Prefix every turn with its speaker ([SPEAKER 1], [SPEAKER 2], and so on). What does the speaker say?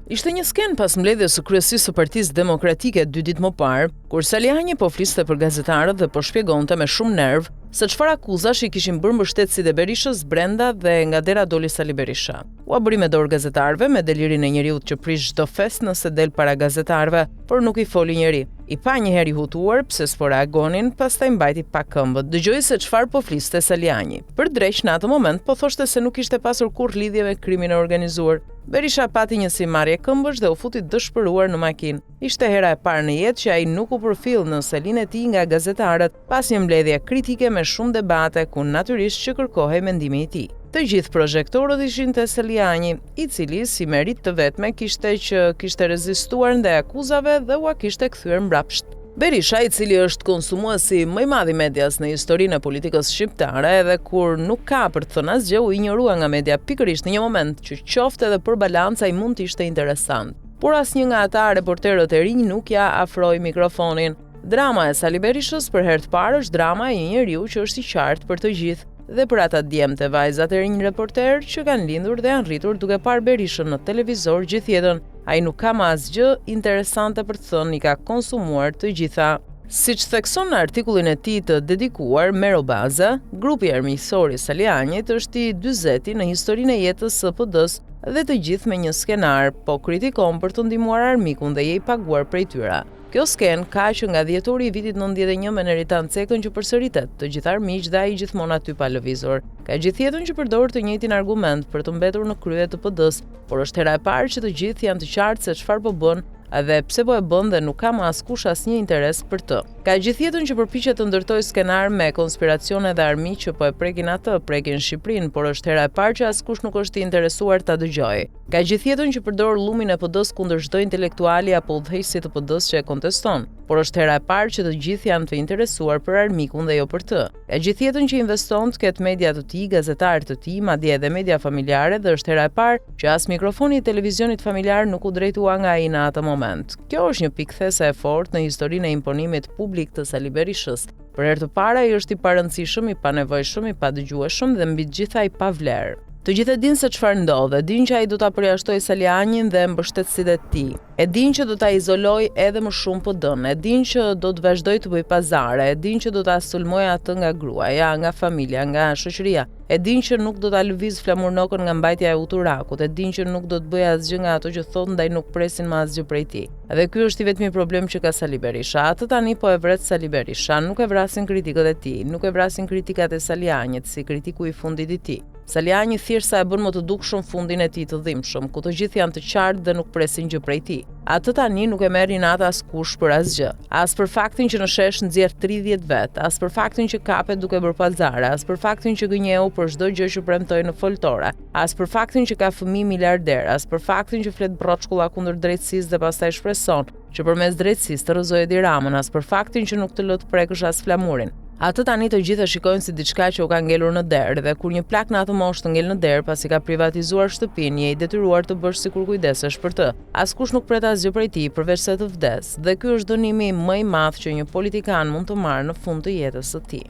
[SPEAKER 1] Ishte një sken pas mbledhjes së kryesisë së Partisë Demokratike 2 ditë më parë, kur Saliani po fliste për gazetarët dhe po shpjegonte me shumë nerv se çfarë akuzash i kishin bërë mbështetësit e Berishës brenda dhe nga dera doli Sali Berisha. U abri me dorë gazetarëve me delirin e njeriut që prish çdo fest nëse del para gazetarëve, por nuk i foli njeri. I pa njëherë i hutuar pse s'po reagonin, pastaj mbajti pa këmbët. Dëgjoi se çfarë po fliste Saliani. Për dreq në atë moment po thoshte se nuk kishte pasur kurrë lidhje me krimin e organizuar. Berisha pati një marrje këmbësh dhe u futi dëshpëruar në makinë. Ishte hera e parë në jetë që ai nuk u përfill në selin e tij nga gazetarët pas një mbledhje kritike me shumë debate ku natyrisht që kërkohej mendimi i tij. Të gjithë projektorët ishin te Saliani, i cili si merit të vetme kishte rezistuar ndaj akuzave dhe ua kishte kthyer mbrapsht. Berisha, i cili është konsumuesi më i madh i medias në historinë e politikës shqiptare, edhe kur nuk ka për të thënë asgjë, u injorua nga media pikërisht në një moment që qoftë edhe për balanca i mund të ishte interesant. Por asnjë nga ata reporterët e rinj nuk ja afroi mikrofonin. Drama e Sali Berishës për herë të parë është drama e një njeriu që është i qartë për të gjithë, dhe për ata djemtë e vajzat e rinj reporter që kanë lindur dhe janë rritur duke parë Berishën në televizor gjithë jetën. Ai nuk ka më asgjë interesante për të thënë, i ka konsumuar të gjitha. Siç thekson në artikullin e tij të dedikuar Mero Baza, grupi armiqësor i Salianit është i 40 në historinë e jetës së PD-s dhe të gjithë me një skenar, po kritikon për të ndihmuar armikun dhe je i paguar prej tyre. Kjo sken ka që nga dhjetori i vitit 91 me Neritan Cekën që përsëritet, të gjithë armiq dhe ai gjithmonë aty pa lëvizur. Ka gjithë jetën që përdor të njëjtin argument për të mbetur në krye të PD-s, por është hera e parë që të gjithë janë të qartë se çfarë po bën, edhe pse po e bën dhe nuk ka më askush asnjë interes për të. Ka gjithë jetën që përpiqet të ndërtojë skenar me konspiracione dhe armiq që po e prekin Shqipërinë, por është hera e parë që askush nuk është i interesuar ta dëgjojë. Ka gjithë jetën që përdor llumin e PD-s kundër çdo intelektuali apo udhëheqësi të PD-s që e konteston, por është hera e parë që të gjithë janë të interesuar për armikun dhe jo për të. Ka gjithë jetën që investon të ketë media të tij, gazetarë të tij, madje edhe media familjare, dhe është hera e parë që as mikrofoni i televizionit familjar nuk u drejtua nga ai në atë moment. Kjo është një pikthese e fortë në historinë e imponimit publik të Sali Berishës. Për herë të parë ai është i parëndësishëm, i panevojshëm, i padëgjueshëm dhe mbi të gjitha i pavlerë. Të gjithë e dinë se çfarë ndodhe, dinë që ai do ta përjashtojë Salianin dhe mbështetësit e tij. E dinë që do ta izolojë edhe më shumë PD-n, e dinë që do të vazhdojë të bëjë pazare, e dinë që do ta sulmojë atë nga gruaja, nga familja, nga shoqëria. E dinë që nuk do ta lëviz flamurnokën nga mbajtja e uturakut, e dinë që nuk do të bëjë asgjë nga ato që thotë ndaj nuk presin më asgjë prej tij. Dhe ky është i vetmi problem që ka Sali Berisha. Atë tani po e vret Sali Berisha, nuk e vrasin kritikët e tij, nuk e vrasin kritikat e Salianit si kritiku i fundit i tij. Saliani thjesht sa e bën më të dukshëm fundin e tij të dhimbshëm, ku të gjithë janë të qartë dhe nuk presin gjë prej tij. Atë tani nuk e merr natë askush për asgjë. As për faktin që në shesh nxjerr 30 vet, as për faktin që kapet duke bërë pallzare, as për faktin që gënjeu për çdo gjë që premtoi në foltore, as për faktin që ka fëmijë miliarder, as për faktin që flet brroçkulla kundër drejtësisë dhe pastaj shpreson që përmes drejtësisë të rrëzojë Edi Ramën, as për faktin që nuk të lë të prekësh as flamurin. Atë tani të gjithë e shikojnë si diçka që u ka ngelur në derë, dhe kur një plak në atë moshë të ngel në derë pasi ka privatizuar shtëpinë, je i detyruar të bësh sikur kujdesesh për të. Askush nuk pret asgjë prej tij përveç se të vdes, dhe ky është dënimi më i madh që një politikan mund të marrë në fund të jetës së tij.